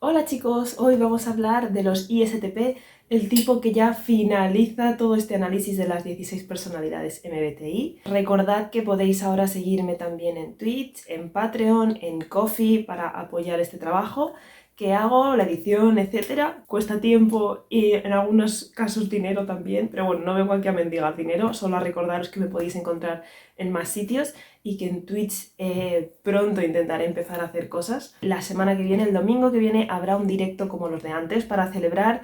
Hola chicos, hoy vamos a hablar de los ISTP, el tipo que ya finaliza todo este análisis de las 16 personalidades MBTI. Recordad que podéis ahora seguirme también en Twitch, en Patreon, en Ko-fi para apoyar este trabajo que hago, la edición, etcétera. Cuesta tiempo y en algunos casos dinero también, pero bueno, no vengo aquí a mendigar dinero, solo a recordaros que me podéis encontrar en más sitios y que en Twitch pronto intentaré empezar a hacer cosas. La semana que viene, el domingo que viene, habrá un directo como los de antes para celebrar.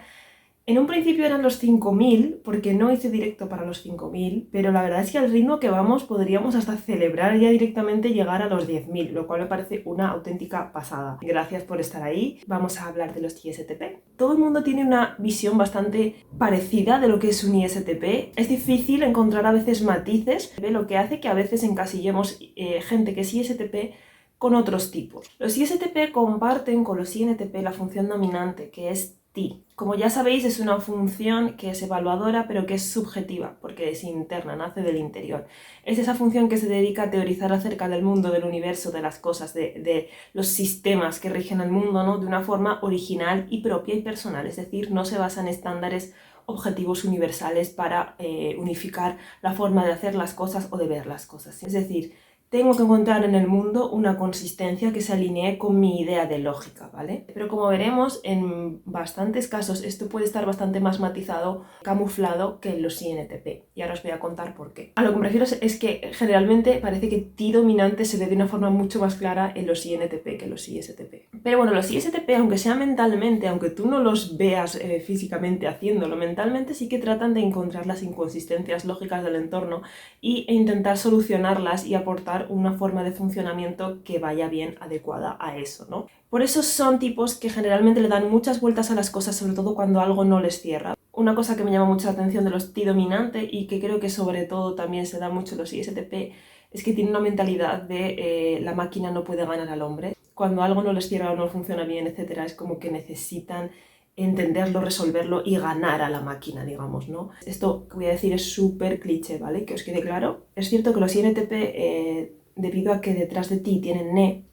En un principio eran los 5.000, porque no hice directo para los 5.000, pero la verdad es que al ritmo que vamos podríamos hasta celebrar ya directamente llegar a los 10.000, lo cual me parece una auténtica pasada. Gracias por estar ahí. Vamos a hablar de los ISTP. Todo el mundo tiene una visión bastante parecida de lo que es un ISTP. Es difícil encontrar a veces matices, lo que hace que a veces encasillemos gente que es ISTP con otros tipos. Los ISTP comparten con los INTP la función dominante, que es ti. Como ya sabéis, es una función que es evaluadora, pero que es subjetiva, porque es interna, nace del interior. Es esa función que se dedica a teorizar acerca del mundo, del universo, de las cosas, de los sistemas que rigen el mundo, ¿no? De una forma original y propia y personal, es decir, no se basa en estándares objetivos universales para unificar la forma de hacer las cosas o de ver las cosas. Es decir, tengo que encontrar en el mundo una consistencia que se alinee con mi idea de lógica, ¿vale? Pero como veremos, en bastantes casos esto puede estar bastante más matizado, camuflado que en los INTP. Y ahora os voy a contar por qué. A lo que me refiero es que generalmente parece que ti dominante se ve de una forma mucho más clara en los INTP que en los ISTP. Pero bueno, los ISTP, aunque sea mentalmente, aunque tú no los veas físicamente haciéndolo, mentalmente sí que tratan de encontrar las inconsistencias lógicas del entorno e intentar solucionarlas y aportar una forma de funcionamiento que vaya bien adecuada a eso, ¿no? Por eso son tipos que generalmente le dan muchas vueltas a las cosas, sobre todo cuando algo no les cierra. Una cosa que me llama mucho la atención de los T dominante y que creo que sobre todo también se da mucho en los ISTP es que tienen una mentalidad de la máquina no puede ganar al hombre. Cuando algo no les cierra o no funciona bien, etcétera, es como que necesitan entenderlo, resolverlo y ganar a la máquina, digamos, ¿no? Esto que voy a decir es súper cliché, ¿vale? Que os quede claro. Es cierto que los INTP, debido a que detrás de ti tienen NE,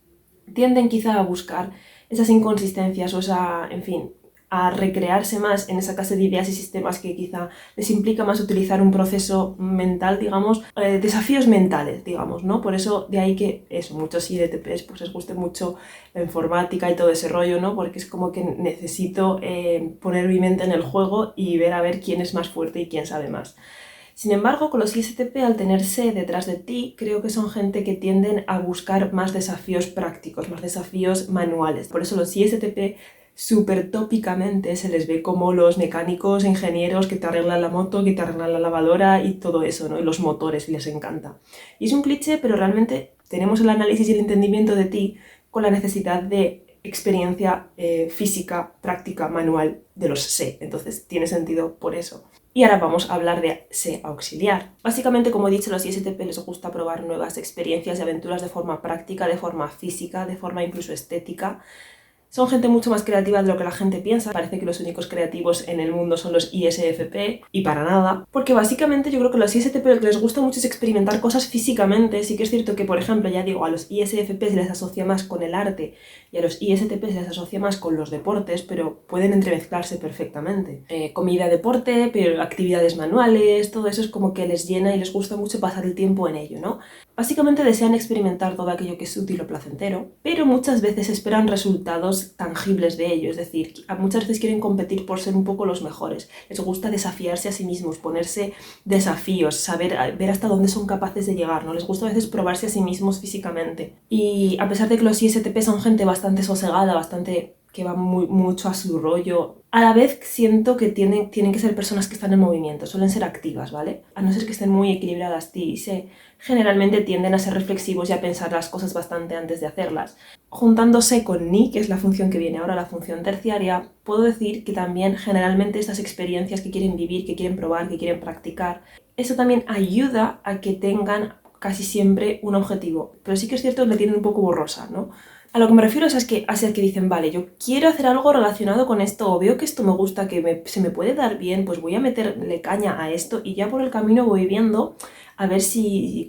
tienden quizá a buscar esas inconsistencias o esa, en fin, a recrearse más en esa clase de ideas y sistemas que quizá les implica más utilizar un proceso mental, digamos, desafíos mentales, digamos, ¿no? Por eso de ahí que eso, muchos IDTPs pues les guste mucho la informática y todo ese rollo, ¿no? Porque es como que necesito poner mi mente en el juego y ver a ver quién es más fuerte y quién sabe más. Sin embargo, con los ISTP, al tener C detrás de ti, creo que son gente que tienden a buscar más desafíos prácticos, más desafíos manuales. Por eso los ISTP súper tópicamente se les ve como los mecánicos, ingenieros que te arreglan la moto, que te arreglan la lavadora y todo eso, ¿no? Y los motores, les encanta. Y es un cliché, pero realmente tenemos el análisis y el entendimiento de ti con la necesidad de experiencia física, práctica, manual de los C. Entonces tiene sentido por eso. Y ahora vamos a hablar de C auxiliar. Básicamente, como he dicho, a los ISTP les gusta probar nuevas experiencias y aventuras de forma práctica, de forma física, de forma incluso estética. Son gente mucho más creativa de lo que la gente piensa. Parece que los únicos creativos en el mundo son los ISFP y para nada. Porque básicamente yo creo que a los ISTP lo que les gusta mucho es experimentar cosas físicamente. Sí que es cierto que, por ejemplo, ya digo, a los ISFP se les asocia más con el arte y a los ISTP se les asocia más con los deportes, pero pueden entremezclarse perfectamente. Comida, deporte, pero actividades manuales, todo eso es como que les llena y les gusta mucho pasar el tiempo en ello, ¿no? Básicamente desean experimentar todo aquello que es útil o placentero, pero muchas veces esperan resultados tangibles de ello, es decir, muchas veces quieren competir por ser un poco los mejores. Les gusta desafiarse a sí mismos, ponerse desafíos, saber, ver hasta dónde son capaces de llegar, ¿no? Les gusta a veces probarse a sí mismos físicamente. Y a pesar de que los ISTP son gente bastante sosegada, bastante que va mucho a su rollo, a la vez siento que tienen que ser personas que están en movimiento, suelen ser activas, ¿vale? A no ser que estén muy equilibradas, generalmente tienden a ser reflexivos y a pensar las cosas bastante antes de hacerlas. Juntándose con Ni, que es la función que viene ahora, la función terciaria, puedo decir que también generalmente estas experiencias que quieren vivir, que quieren probar, que quieren practicar, eso también ayuda a que tengan casi siempre un objetivo, pero sí que es cierto que la tienen un poco borrosa, ¿no? A lo que me refiero es hacia que dicen, vale, yo quiero hacer algo relacionado con esto, o veo que esto me gusta, que se me puede dar bien, pues voy a meterle caña a esto y ya por el camino voy viendo a ver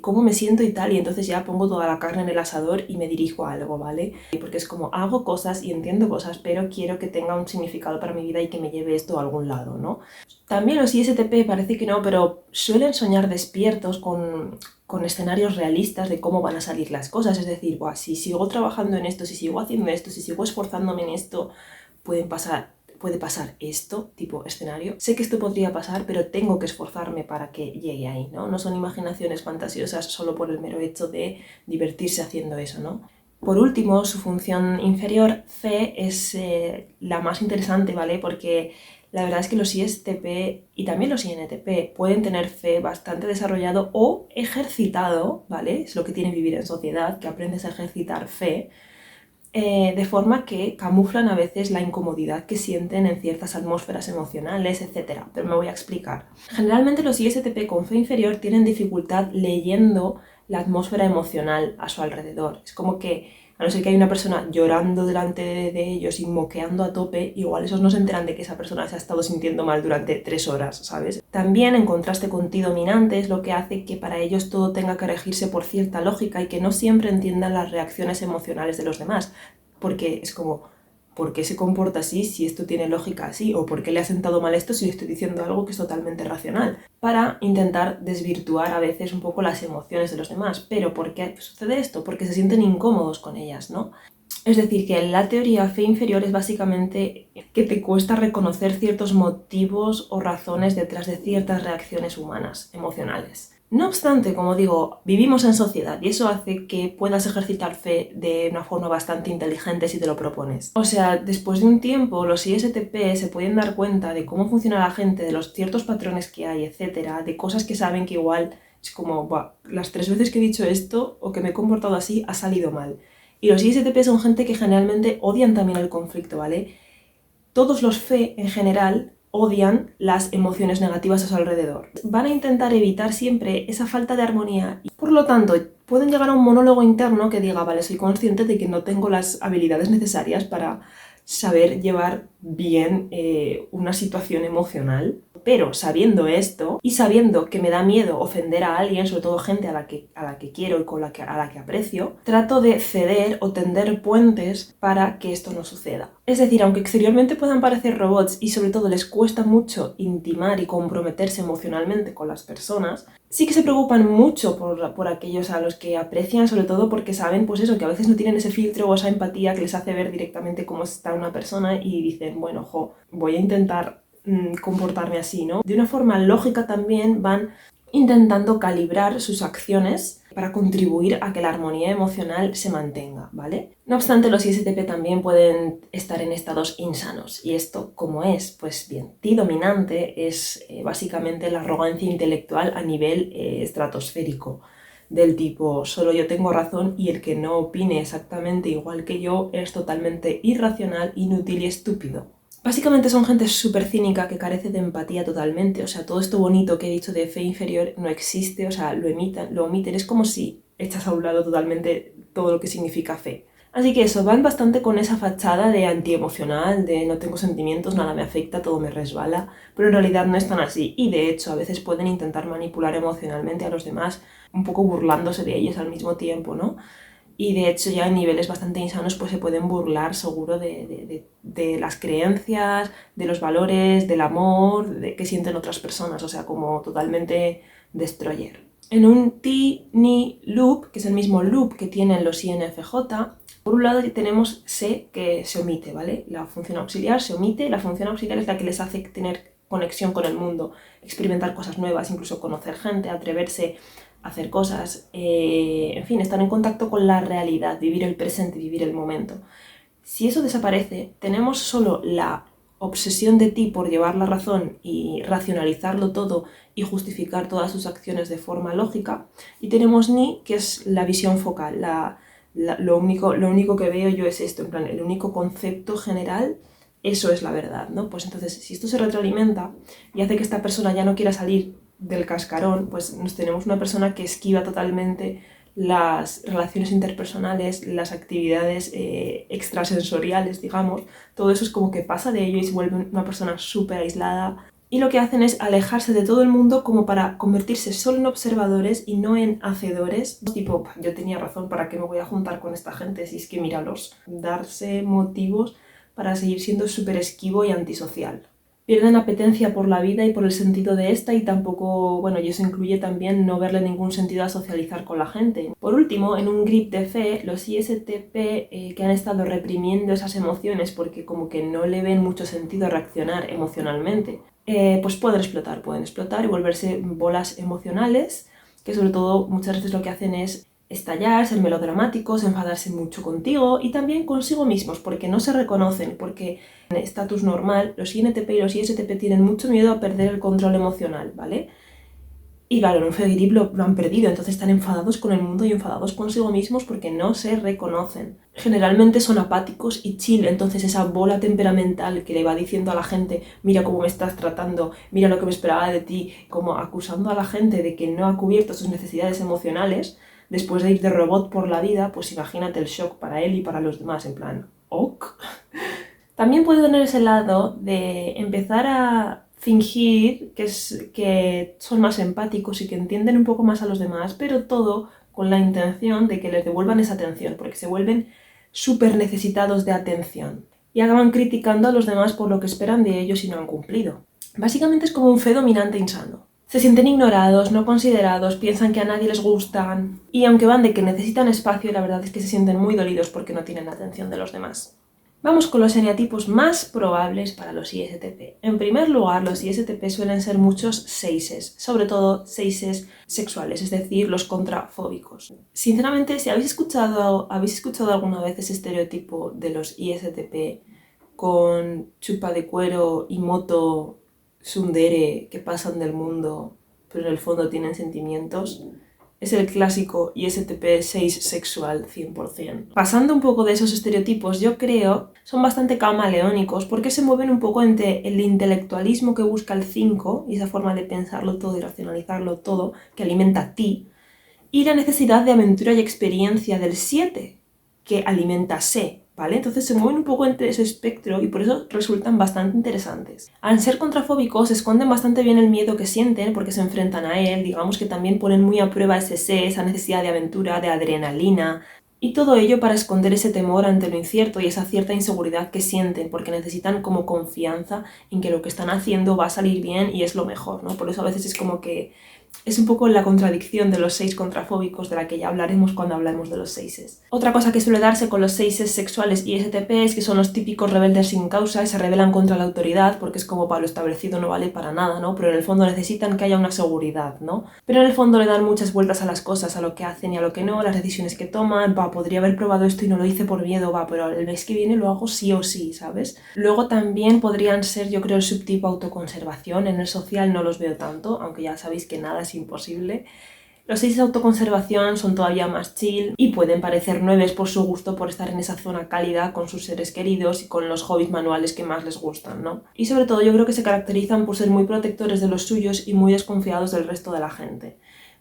cómo me siento y tal, y entonces ya pongo toda la carne en el asador y me dirijo a algo, ¿vale? Porque es como hago cosas y entiendo cosas, pero quiero que tenga un significado para mi vida y que me lleve esto a algún lado, ¿no? También los ISTP parece que no, pero suelen soñar despiertos con escenarios realistas de cómo van a salir las cosas. Es decir, buah, si sigo trabajando en esto, si sigo haciendo esto, si sigo esforzándome en esto, puede pasar esto, tipo escenario. Sé que esto podría pasar, pero tengo que esforzarme para que llegue ahí, ¿no? No son imaginaciones fantasiosas solo por el mero hecho de divertirse haciendo eso, ¿no? Por último, su función inferior, C, es la más interesante, ¿vale? Porque la verdad es que los ISTP y también los INTP pueden tener fe bastante desarrollado o ejercitado, ¿vale? Es lo que tiene vivir en sociedad, que aprendes a ejercitar fe, de forma que camuflan a veces la incomodidad que sienten en ciertas atmósferas emocionales, etc. Pero me voy a explicar. Generalmente los ISTP con fe inferior tienen dificultad leyendo la atmósfera emocional a su alrededor. Es como que, a no ser que hay una persona llorando delante de ellos y moqueando a tope, igual esos no se enteran de que esa persona se ha estado sintiendo mal durante 3 horas, ¿sabes? También, en contraste con ti dominante, es lo que hace que para ellos todo tenga que regirse por cierta lógica y que no siempre entiendan las reacciones emocionales de los demás. Porque es como, ¿por qué se comporta así si esto tiene lógica así? ¿O por qué le ha sentado mal esto si le estoy diciendo algo que es totalmente racional? Para intentar desvirtuar a veces un poco las emociones de los demás. ¿Pero por qué sucede esto? Porque se sienten incómodos con ellas, ¿no? Es decir, que la teoría fe inferior es básicamente que te cuesta reconocer ciertos motivos o razones detrás de ciertas reacciones humanas, emocionales. No obstante, como digo, vivimos en sociedad y eso hace que puedas ejercitar fe de una forma bastante inteligente si te lo propones. O sea, después de un tiempo, los ISTP se pueden dar cuenta de cómo funciona la gente, de los ciertos patrones que hay, etcétera, de cosas que saben que igual es como, las 3 veces que he dicho esto o que me he comportado así ha salido mal. Y los ISTP son gente que generalmente odian también el conflicto, ¿vale? Todos los fe, en general, odian las emociones negativas a su alrededor. Van a intentar evitar siempre esa falta de armonía y, por lo tanto, pueden llegar a un monólogo interno que diga, vale, soy consciente de que no tengo las habilidades necesarias para saber llevar bien una situación emocional. Pero sabiendo esto y sabiendo que me da miedo ofender a alguien, sobre todo gente a la que quiero y a la que aprecio, trato de ceder o tender puentes para que esto no suceda. Es decir, aunque exteriormente puedan parecer robots y sobre todo les cuesta mucho intimar y comprometerse emocionalmente con las personas, sí que se preocupan mucho por aquellos a los que aprecian, sobre todo porque saben, pues eso, que a veces no tienen ese filtro o esa empatía que les hace ver directamente cómo está una persona y dicen, bueno, voy a intentar comportarme así, ¿no? De una forma lógica también van intentando calibrar sus acciones para contribuir a que la armonía emocional se mantenga, ¿vale? No obstante, los ISTP también pueden estar en estados insanos. ¿Y esto cómo es? Pues bien, ti dominante es básicamente la arrogancia intelectual a nivel estratosférico, del tipo, solo yo tengo razón y el que no opine exactamente igual que yo es totalmente irracional, inútil y estúpido. Básicamente son gente súper cínica que carece de empatía totalmente, o sea, todo esto bonito que he dicho de fe inferior no existe, o sea, lo omiten, es como si echas a un lado totalmente todo lo que significa fe. Así que eso, van bastante con esa fachada de antiemocional, de no tengo sentimientos, nada me afecta, todo me resbala, pero en realidad no es tan así y de hecho a veces pueden intentar manipular emocionalmente a los demás, un poco burlándose de ellos al mismo tiempo, ¿no? Y de hecho ya en niveles bastante insanos pues se pueden burlar seguro de las creencias, de los valores, del amor que sienten otras personas, o sea, como totalmente destroyer. En un T-Ni loop, que es el mismo loop que tienen los INFJ, por un lado tenemos C, que se omite, ¿vale? La función auxiliar se omite, la función auxiliar es la que les hace tener conexión con el mundo, experimentar cosas nuevas, incluso conocer gente, atreverse hacer cosas, en fin, estar en contacto con la realidad, vivir el presente, vivir el momento. Si eso desaparece, tenemos solo la obsesión de ti por llevar la razón y racionalizarlo todo y justificar todas sus acciones de forma lógica, y tenemos Ni, que es la visión focal, lo único que veo yo es esto, en plan, el único concepto general, eso es la verdad, ¿no? Pues entonces, si esto se retroalimenta y hace que esta persona ya no quiera salir del cascarón, pues nos tenemos una persona que esquiva totalmente las relaciones interpersonales, las actividades extrasensoriales, digamos, todo eso es como que pasa de ello y se vuelve una persona súper aislada. Y lo que hacen es alejarse de todo el mundo como para convertirse solo en observadores y no en hacedores. Tipo, yo tenía razón, ¿para qué me voy a juntar con esta gente? Si es que míralos, darse motivos para seguir siendo súper esquivo y antisocial. Pierden apetencia por la vida y por el sentido de esta y tampoco, bueno, y eso incluye también no verle ningún sentido a socializar con la gente. Por último, en un grip de fe, los ISTP que han estado reprimiendo esas emociones porque como que no le ven mucho sentido a reaccionar emocionalmente, pues pueden explotar y volverse bolas emocionales, que sobre todo muchas veces lo que hacen es estallar, ser melodramáticos, enfadarse mucho contigo y también consigo mismos, porque no se reconocen, porque en estatus normal los INTP y los ISTP tienen mucho miedo a perder el control emocional, ¿vale? Y claro, en un Fedgrip lo han perdido, entonces están enfadados con el mundo y enfadados consigo mismos porque no se reconocen. Generalmente son apáticos y chill, entonces esa bola temperamental que le va diciendo a la gente, mira cómo me estás tratando, mira lo que me esperaba de ti, como acusando a la gente de que no ha cubierto sus necesidades emocionales, después de ir de robot por la vida, pues imagínate el shock para él y para los demás, en plan, ¿ok? También puede tener ese lado de empezar a fingir que son más empáticos y que entienden un poco más a los demás, pero todo con la intención de que les devuelvan esa atención, porque se vuelven súper necesitados de atención y acaban criticando a los demás por lo que esperan de ellos y no han cumplido. Básicamente es como un fe dominante insano. Se sienten ignorados, no considerados, piensan que a nadie les gustan y aunque van de que necesitan espacio, la verdad es que se sienten muy dolidos porque no tienen la atención de los demás. Vamos con los eneatipos más probables para los ISTP. En primer lugar, los ISTP suelen ser muchos seises, sobre todo seises sexuales, es decir, los contrafóbicos. Sinceramente, si habéis escuchado alguna vez ese estereotipo de los ISTP con chupa de cuero y moto tsundere que pasan del mundo, pero en el fondo tienen sentimientos, es el clásico ISTP 6 sexual 100%. Pasando un poco de esos estereotipos, yo creo, son bastante camaleónicos porque se mueven un poco entre el intelectualismo que busca el 5 y esa forma de pensarlo todo y racionalizarlo todo que alimenta a ti, y la necesidad de aventura y experiencia del 7 que alimenta a Se, ¿vale? Entonces se mueven un poco entre ese espectro y por eso resultan bastante interesantes. Al ser contrafóbicos, esconden bastante bien el miedo que sienten porque se enfrentan a él, digamos que también ponen muy a prueba ese Se, esa necesidad de aventura, de adrenalina, y todo ello para esconder ese temor ante lo incierto y esa cierta inseguridad que sienten, porque necesitan como confianza en que lo que están haciendo va a salir bien y es lo mejor, ¿no? Por eso a veces es como que es un poco la contradicción de los 6 contrafóbicos de la que ya hablaremos cuando hablemos de los 6. Otra cosa que suele darse con los 6 sexuales y ISTP es que son los típicos rebeldes sin causa y se rebelan contra la autoridad porque es como para lo establecido no vale para nada, ¿no? Pero en el fondo necesitan que haya una seguridad, ¿no? Pero en el fondo le dan muchas vueltas a las cosas, a lo que hacen y a lo que no, las decisiones que toman, podría haber probado esto y no lo hice por miedo, pero el mes que viene lo hago sí o sí, ¿sabes? Luego también podrían ser, yo creo, el subtipo autoconservación. En el social no los veo tanto, aunque ya sabéis que nada es imposible. Los 6 de autoconservación son todavía más chill y pueden parecer 9 por su gusto por estar en esa zona cálida con sus seres queridos y con los hobbies manuales que más les gustan, ¿no? Y sobre todo yo creo que se caracterizan por ser muy protectores de los suyos y muy desconfiados del resto de la gente.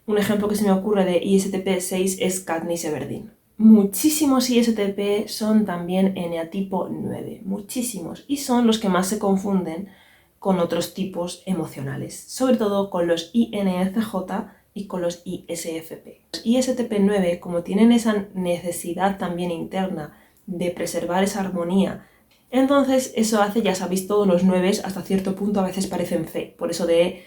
Un ejemplo que se me ocurre de ISTP 6 es Katniss Everdeen. Muchísimos ISTP son también eneatipo 9, muchísimos, y son los que más se confunden con otros tipos emocionales, sobre todo con los INFJ y con los ISFP. Los ISTP 9, como tienen esa necesidad también interna de preservar esa armonía, entonces eso hace, ya sabéis, todos los 9 hasta cierto punto a veces parecen fe, por eso de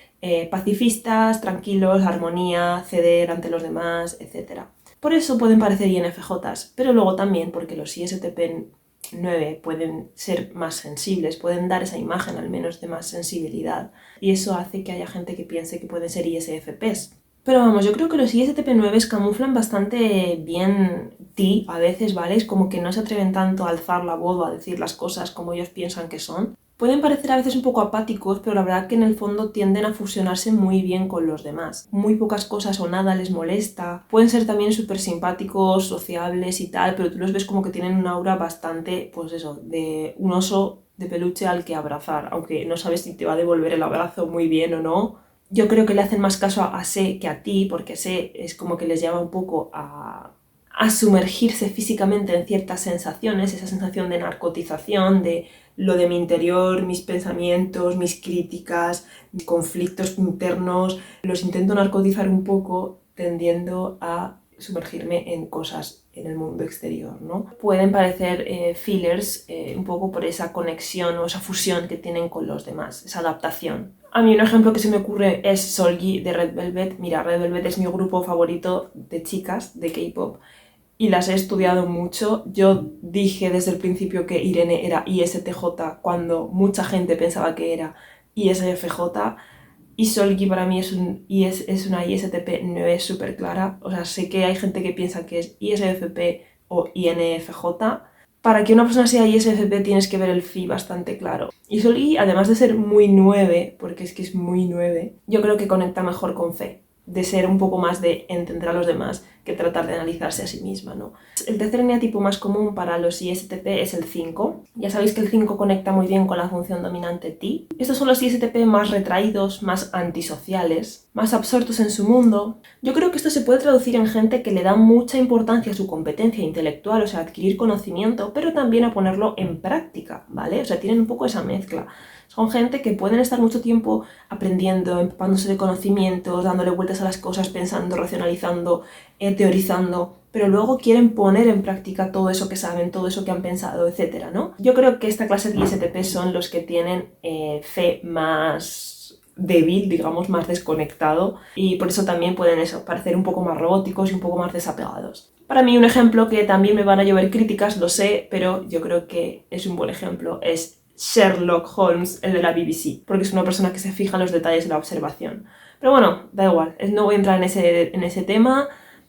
pacifistas, tranquilos, armonía, ceder ante los demás, etc. Por eso pueden parecer INFJs, pero luego también porque los ISTP 9 pueden ser más sensibles, pueden dar esa imagen al menos de más sensibilidad y eso hace que haya gente que piense que pueden ser ISFPs. Pero vamos, yo creo que los ISTP 9 camuflan bastante bien ti a veces, ¿vale? Es como que no se atreven tanto a alzar la voz o a decir las cosas como ellos piensan que son. Pueden parecer a veces un poco apáticos, pero la verdad que en el fondo tienden a fusionarse muy bien con los demás. Muy pocas cosas o nada les molesta. Pueden ser también súper simpáticos, sociables y tal, pero tú los ves como que tienen un aura bastante, pues eso, de un oso de peluche al que abrazar. Aunque no sabes si te va a devolver el abrazo muy bien o no, yo creo que le hacen más caso a Se que a ti, porque Se es como que les lleva un poco a sumergirse físicamente en ciertas sensaciones, esa sensación de narcotización, de lo de mi interior, mis pensamientos, mis críticas, mis conflictos internos, los intento narcotizar un poco tendiendo a sumergirme en cosas en el mundo exterior, ¿no? Pueden parecer fillers un poco por esa conexión o esa fusión que tienen con los demás, esa adaptación. A mí un ejemplo que se me ocurre es Seolgi de Red Velvet. Mira, Red Velvet es mi grupo favorito de chicas de K-pop y las he estudiado mucho. Yo dije desde el principio que Irene era ISTJ cuando mucha gente pensaba que era ISFJ. Y Seolgi para mí es una ISTP, no es súper clara. O sea, sé que hay gente que piensa que es ISFP o INFJ. Para que una persona sea ISFP tienes que ver el phi bastante claro. Y Seolgi, además de ser muy 9, porque es que es muy 9, yo creo que conecta mejor con Fe, de ser un poco más de entender a los demás que tratar de analizarse a sí misma, ¿no? El tercer eneatipo más común para los ISTP es el 5. Ya sabéis que el 5 conecta muy bien con la función dominante Ti. Estos son los ISTP más retraídos, más antisociales, más absortos en su mundo. Yo creo que esto se puede traducir en gente que le da mucha importancia a su competencia intelectual, o sea, adquirir conocimiento, pero también a ponerlo en práctica, ¿vale? O sea, tienen un poco esa mezcla. Son gente que pueden estar mucho tiempo aprendiendo, empapándose de conocimientos, dándole vueltas a las cosas, pensando, racionalizando, teorizando, pero luego quieren poner en práctica todo eso que saben, todo eso que han pensado, etcétera, ¿no? Yo creo que esta clase de ISTP son los que tienen fe más débil, digamos, más desconectado, y por eso también pueden parecer un poco más robóticos y un poco más desapegados. Para mí un ejemplo que también me van a llover críticas, lo sé, pero yo creo que es un buen ejemplo, es Sherlock Holmes, el de la BBC, porque es una persona que se fija en los detalles de la observación. Pero bueno, da igual, no voy a entrar en ese tema.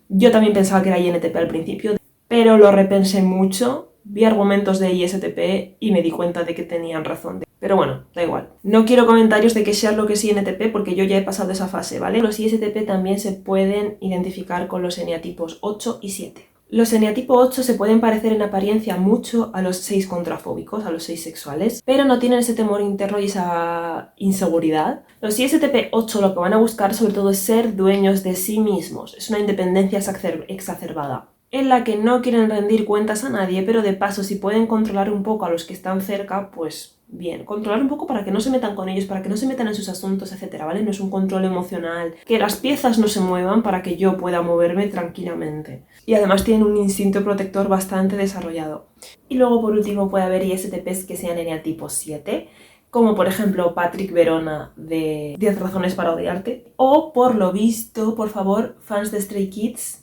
Yo también pensaba que era INTP al principio, pero lo repensé mucho, vi argumentos de ISTP y me di cuenta de que tenían razón. Pero bueno, da igual. No quiero comentarios de que Sherlock es INTP porque yo ya he pasado esa fase, ¿vale? Los ISTP también se pueden identificar con los eneatipos 8 y 7. Los eneatipo 8 se pueden parecer en apariencia mucho a los 6 contrafóbicos, a los 6 sexuales, pero no tienen ese temor interno y esa inseguridad. Los ISTP 8 lo que van a buscar sobre todo es ser dueños de sí mismos. Es una independencia exacerbada, en la que no quieren rendir cuentas a nadie, pero de paso si pueden controlar un poco a los que están cerca, pues bien, controlar un poco para que no se metan con ellos, para que no se metan en sus asuntos, etcétera, ¿vale? No es un control emocional, que las piezas no se muevan para que yo pueda moverme tranquilamente. Y además tienen un instinto protector bastante desarrollado. Y luego por último puede haber ISTPs que sean eneatipo 7, como por ejemplo Patrick Verona de 10 razones para odiarte, o por lo visto, por favor, fans de Stray Kids,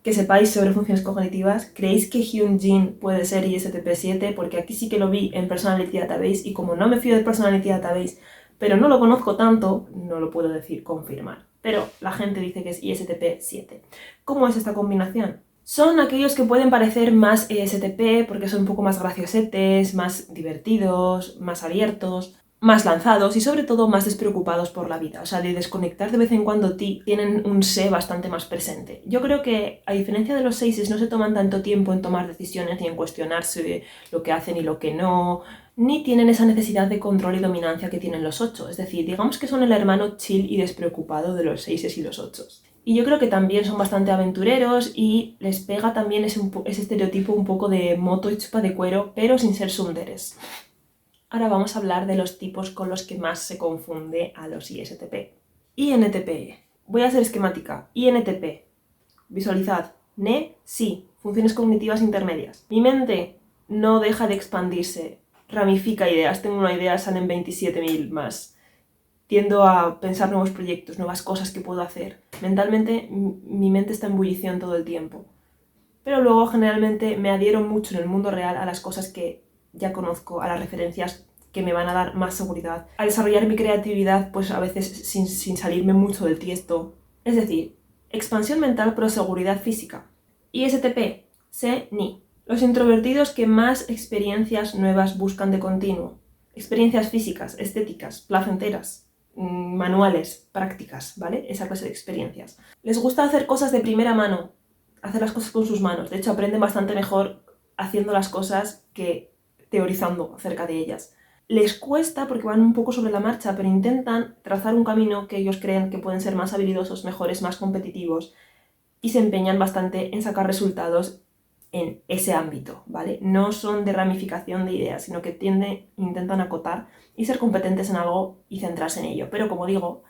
que sepáis sobre funciones cognitivas, ¿creéis que Hyunjin puede ser ISTP 7? Porque aquí sí que lo vi en Personality Database y como no me fío de Personality Database, pero no lo conozco tanto, no lo puedo confirmar. Pero la gente dice que es ISTP 7. ¿Cómo es esta combinación? Son aquellos que pueden parecer más ISTP porque son un poco más graciosetes, más divertidos, más abiertos, más lanzados y sobre todo más despreocupados por la vida. O sea, de desconectar de vez en cuando tienen un sé bastante más presente. Yo creo que a diferencia de los 6 no se toman tanto tiempo en tomar decisiones ni en cuestionarse lo que hacen y lo que no, ni tienen esa necesidad de control y dominancia que tienen los 8. Es decir, digamos que son el hermano chill y despreocupado de los 6 y los 8. Y yo creo que también son bastante aventureros y les pega también ese estereotipo un poco de moto y chupa de cuero, pero sin ser sunderes. Ahora vamos a hablar de los tipos con los que más se confunde a los ISTP. INTP. Voy a ser esquemática. INTP. Visualizad. Sí. Funciones cognitivas intermedias. Mi mente no deja de expandirse. Ramifica ideas. Tengo una idea, salen 27.000 más. Tiendo a pensar nuevos proyectos, nuevas cosas que puedo hacer. Mentalmente, mi mente está en ebullición todo el tiempo. Pero luego, generalmente, me adhiero mucho en el mundo real a las cosas que ya conozco, a las referencias que me van a dar más seguridad, a desarrollar mi creatividad, pues a veces sin salirme mucho del tiesto. Es decir, expansión mental pero seguridad física. ISTP, Ni. Los introvertidos que más experiencias nuevas buscan de continuo. Experiencias físicas, estéticas, placenteras, manuales, prácticas, ¿vale? Esa clase de experiencias. Les gusta hacer cosas de primera mano, hacer las cosas con sus manos. De hecho, aprenden bastante mejor haciendo las cosas que teorizando acerca de ellas. Les cuesta porque van un poco sobre la marcha, pero intentan trazar un camino que ellos creen que pueden ser más habilidosos, mejores, más competitivos y se empeñan bastante en sacar resultados en ese ámbito, ¿vale? No son de ramificación de ideas, sino que intentan acotar y ser competentes en algo y centrarse en ello. Pero como digo,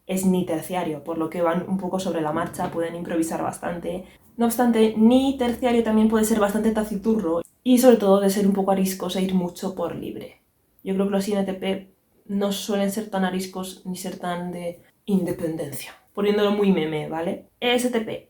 es ni terciario, por lo que van un poco sobre la marcha, pueden improvisar bastante. No obstante, ni terciario también puede ser bastante taciturro y sobre todo de ser un poco ariscos e ir mucho por libre. Yo creo que los INTP no suelen ser tan ariscos ni ser tan de independencia, poniéndolo muy meme, ¿vale? ESTP,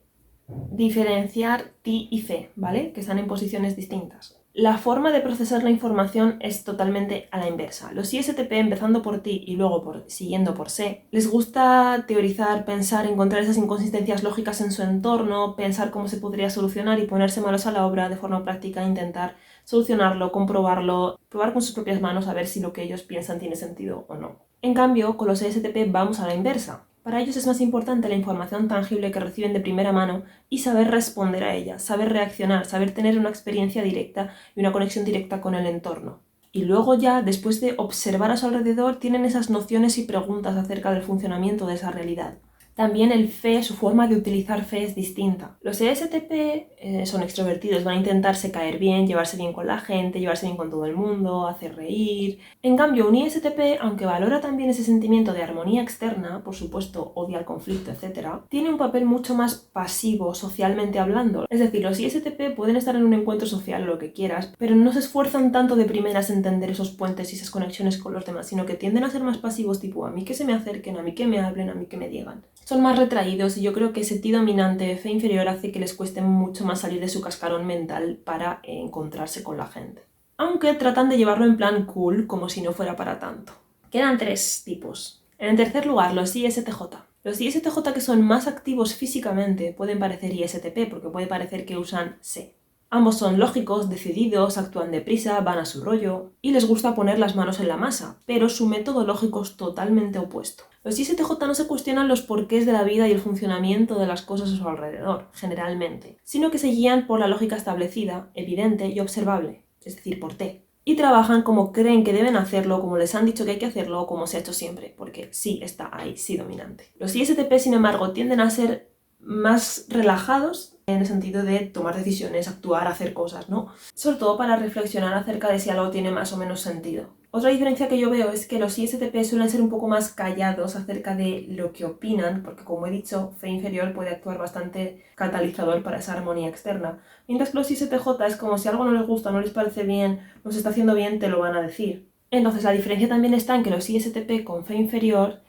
diferenciar ti y fe, ¿vale? Que están en posiciones distintas. La forma de procesar la información es totalmente a la inversa. Los ISTP, empezando por ti y luego siguiendo por C, les gusta teorizar, pensar, encontrar esas inconsistencias lógicas en su entorno, pensar cómo se podría solucionar y ponerse manos a la obra de forma práctica, intentar solucionarlo, comprobarlo, probar con sus propias manos a ver si lo que ellos piensan tiene sentido o no. En cambio, con los ESTP vamos a la inversa. Para ellos es más importante la información tangible que reciben de primera mano y saber responder a ella, saber reaccionar, saber tener una experiencia directa y una conexión directa con el entorno. Y luego ya, después de observar a su alrededor, tienen esas nociones y preguntas acerca del funcionamiento de esa realidad. También el fe, su forma de utilizar fe es distinta. Los ESTP son extrovertidos, van a intentarse caer bien, llevarse bien con la gente, llevarse bien con todo el mundo, hacer reír. En cambio, un ISTP, aunque valora también ese sentimiento de armonía externa, por supuesto, odia el conflicto, etc., tiene un papel mucho más pasivo socialmente hablando. Es decir, los ISTP pueden estar en un encuentro social o lo que quieras, pero no se esfuerzan tanto de primeras en tender esos puentes y esas conexiones con los demás, sino que tienden a ser más pasivos, tipo a mí que se me acerquen, a mí que me hablen, a mí que me digan. Son más retraídos y yo creo que ese ti dominante, fe inferior, hace que les cueste mucho más salir de su cascarón mental para encontrarse con la gente. Aunque tratan de llevarlo en plan cool, como si no fuera para tanto. Quedan 3 tipos. En tercer lugar, los ISTJ. Los ISTJ que son más activos físicamente pueden parecer ISTP porque puede parecer que usan C. Ambos son lógicos, decididos, actúan deprisa, van a su rollo y les gusta poner las manos en la masa, pero su método lógico es totalmente opuesto. Los ISTJ no se cuestionan los porqués de la vida y el funcionamiento de las cosas a su alrededor, generalmente, sino que se guían por la lógica establecida, evidente y observable, es decir, por T. Y trabajan como creen que deben hacerlo, como les han dicho que hay que hacerlo o como se ha hecho siempre, porque sí está ahí, sí dominante. Los ISTP, sin embargo, tienden a ser más relajados en el sentido de tomar decisiones, actuar, hacer cosas, ¿no? Sobre todo para reflexionar acerca de si algo tiene más o menos sentido. Otra diferencia que yo veo es que los ISTP suelen ser un poco más callados acerca de lo que opinan, porque como he dicho, fe inferior puede actuar bastante catalizador para esa armonía externa. Mientras que los ISTJ es como si algo no les gusta, no les parece bien, no se está haciendo bien, te lo van a decir. Entonces la diferencia también está en que los ISTP con fe inferior,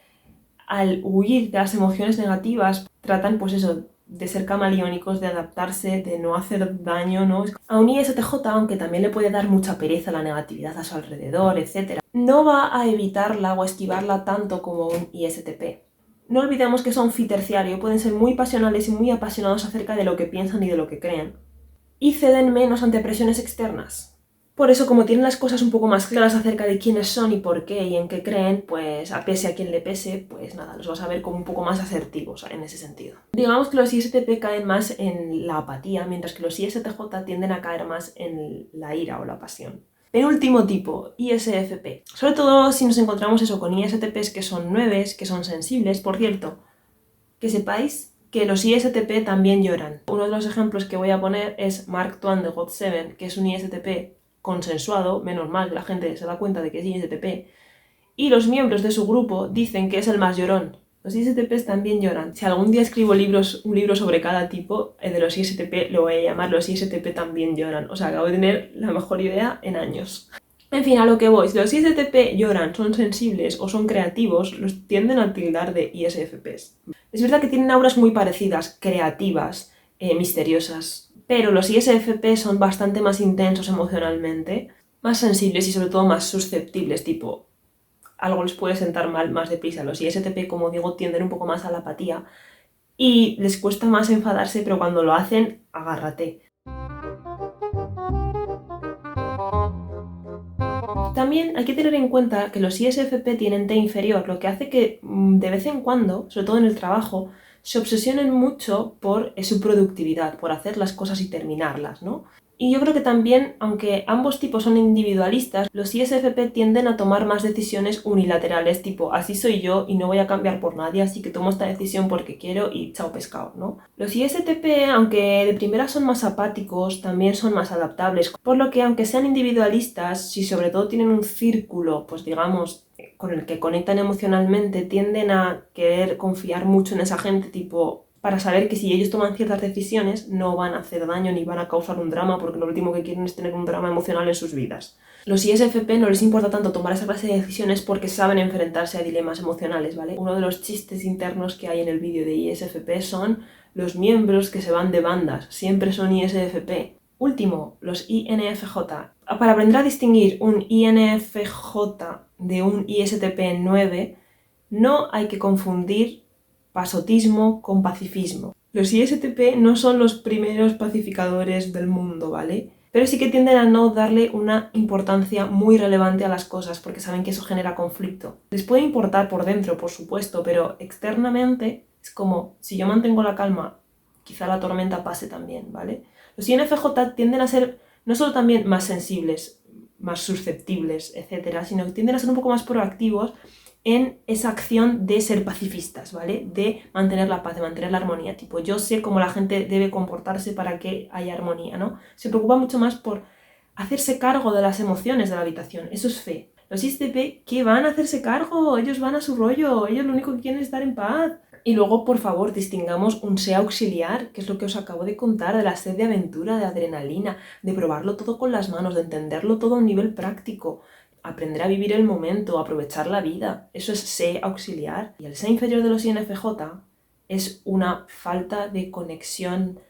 al huir de las emociones negativas, tratan pues eso, de ser camaleónicos, de adaptarse, de no hacer daño, ¿no? A un ISTJ, aunque también le puede dar mucha pereza la negatividad a su alrededor, etc., no va a evitarla o esquivarla tanto como un ISTP. No olvidemos que son fiterciario, pueden ser muy pasionales y muy apasionados acerca de lo que piensan y de lo que creen, y ceden menos ante presiones externas. Por eso, como tienen las cosas un poco más claras acerca de quiénes son y por qué y en qué creen, pues a pese a quien le pese, pues nada, los vas a ver como un poco más asertivos en ese sentido. Digamos que los ISTP caen más en la apatía, mientras que los ISTJ tienden a caer más en la ira o la pasión. Penúltimo tipo, ISFP. Sobre todo si nos encontramos eso con ISTPs que son 9, que son sensibles. Por cierto, que sepáis que los ISTP también lloran. Uno de los ejemplos que voy a poner es Mark Twain de GOT7, que es un ISTP consensuado, menos mal que la gente se da cuenta de que es ISTP, y los miembros de su grupo dicen que es el más llorón. Los ISTPs también lloran. Si algún día escribo un libro sobre cada tipo de los ISTP, lo voy a llamar Los ISTP también lloran. O sea, acabo de tener la mejor idea en años. En fin, a lo que voy, si los ISTP lloran, son sensibles o son creativos, los tienden a tildar de ISFPs. Es verdad que tienen auras muy parecidas, creativas, misteriosas, pero los ISFP son bastante más intensos emocionalmente, más sensibles y sobre todo más susceptibles, tipo, algo les puede sentar mal más deprisa. Los ISTP, como digo, tienden un poco más a la apatía y les cuesta más enfadarse, pero cuando lo hacen, agárrate. También hay que tener en cuenta que los ISFP tienen T inferior, lo que hace que de vez en cuando, sobre todo en el trabajo, se obsesionen mucho por su productividad, por hacer las cosas y terminarlas, ¿no? Y yo creo que también, aunque ambos tipos son individualistas, los ISFP tienden a tomar más decisiones unilaterales, tipo, así soy yo y no voy a cambiar por nadie, así que tomo esta decisión porque quiero y chao pescado, ¿no? Los ISTP, aunque de primera son más apáticos, también son más adaptables, por lo que aunque sean individualistas, si sobre todo tienen un círculo, pues digamos, con el que conectan emocionalmente, tienden a querer confiar mucho en esa gente, tipo, para saber que si ellos toman ciertas decisiones no van a hacer daño ni van a causar un drama, porque lo último que quieren es tener un drama emocional en sus vidas. Los ISFP no les importa tanto tomar esa clase de decisiones porque saben enfrentarse a dilemas emocionales, ¿vale? Uno de los chistes internos que hay en el vídeo de ISFP son los miembros que se van de bandas, siempre son ISFP. Último, los INFJ. Para aprender a distinguir un INFJ de un ISTP 9, no hay que confundir pasotismo con pacifismo. Los ISTP no son los primeros pacificadores del mundo, ¿vale? Pero sí que tienden a no darle una importancia muy relevante a las cosas porque saben que eso genera conflicto. Les puede importar por dentro, por supuesto, pero externamente es como, si yo mantengo la calma, quizá la tormenta pase también, ¿vale? Los INFJ tienden a ser no solo también más sensibles, más susceptibles, etcétera, sino que tienden a ser un poco más proactivos en esa acción de ser pacifistas, ¿vale? De mantener la paz, de mantener la armonía. Tipo, yo sé cómo la gente debe comportarse para que haya armonía, ¿no? Se preocupa mucho más por hacerse cargo de las emociones de la habitación. Eso es fe. Los ISTP, ¿qué van a hacerse cargo? Ellos van a su rollo. Ellos lo único que quieren es estar en paz. Y luego, por favor, distingamos un SE auxiliar, que es lo que os acabo de contar, de la sed de aventura, de adrenalina, de probarlo todo con las manos, de entenderlo todo a un nivel práctico. Aprender a vivir el momento, aprovechar la vida. Eso es SE auxiliar. Y el SE inferior de los INFJ es una falta de conexión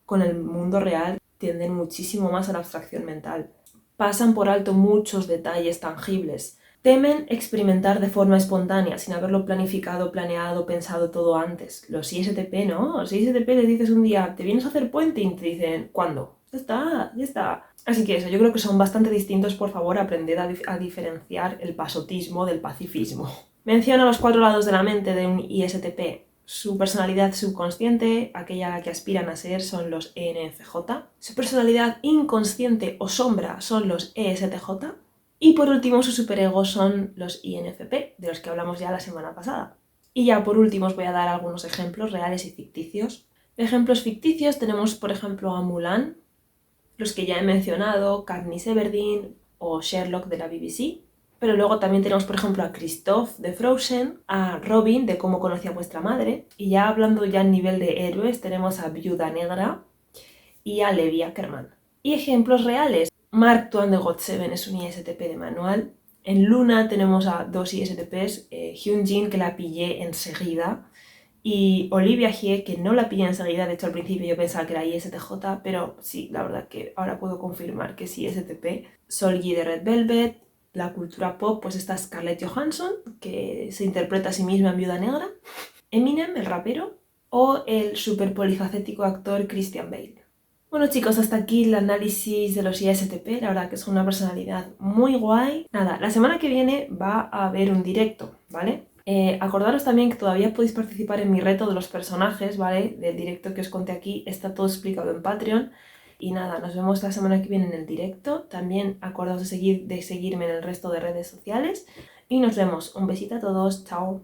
con el mundo real. Tienden muchísimo más a la abstracción mental. Pasan por alto muchos detalles tangibles. Temen experimentar de forma espontánea, sin haberlo planificado, planeado, pensado todo antes. Los ISTP no. Los ISTP les dices un día, ¿te vienes a hacer puente? Y te dicen, ¿cuándo? Ya está, ya está. Así que eso, yo creo que son bastante distintos. Por favor, aprended a diferenciar el pasotismo del pacifismo. Menciona los 4 lados de la mente de un ISTP. Su personalidad subconsciente, aquella a la que aspiran a ser, son los ENFJ. Su personalidad inconsciente o sombra son los ESTJ. Y por último, su superego son los INFP, de los que hablamos ya la semana pasada. Y ya por último os voy a dar algunos ejemplos reales y ficticios. De ejemplos ficticios tenemos, por ejemplo, a Mulan, los que ya he mencionado, Katniss Everdeen o Sherlock de la BBC. Pero luego también tenemos, por ejemplo, a Kristoff de Frozen, a Robin de Cómo conocí a vuestra madre. Y ya hablando ya a nivel de héroes, tenemos a Viuda Negra y a Levi Ackerman. Y ejemplos reales. Mark Twain de GOT7 es un ISTP de manual. En Luna tenemos a 2 ISTPs, Hyunjin, que la pillé enseguida, y Olivia Hye, que no la pillé enseguida. De hecho, al principio yo pensaba que era ISTJ, pero sí, la verdad que ahora puedo confirmar que es ISTP. Seolgi de Red Velvet. La cultura pop, pues está Scarlett Johansson, que se interpreta a sí misma en Viuda Negra. Eminem, el rapero. O el super polifacético actor Christian Bale. Bueno chicos, hasta aquí el análisis de los ISTP, la verdad que es una personalidad muy guay. Nada, la semana que viene va a haber un directo, ¿vale? Acordaros también que todavía podéis participar en mi reto de los personajes, ¿vale? Del directo que os conté aquí, está todo explicado en Patreon. Y nada, nos vemos la semana que viene en el directo. También acordaos de seguirme en el resto de redes sociales. Y nos vemos. Un besito a todos, chao.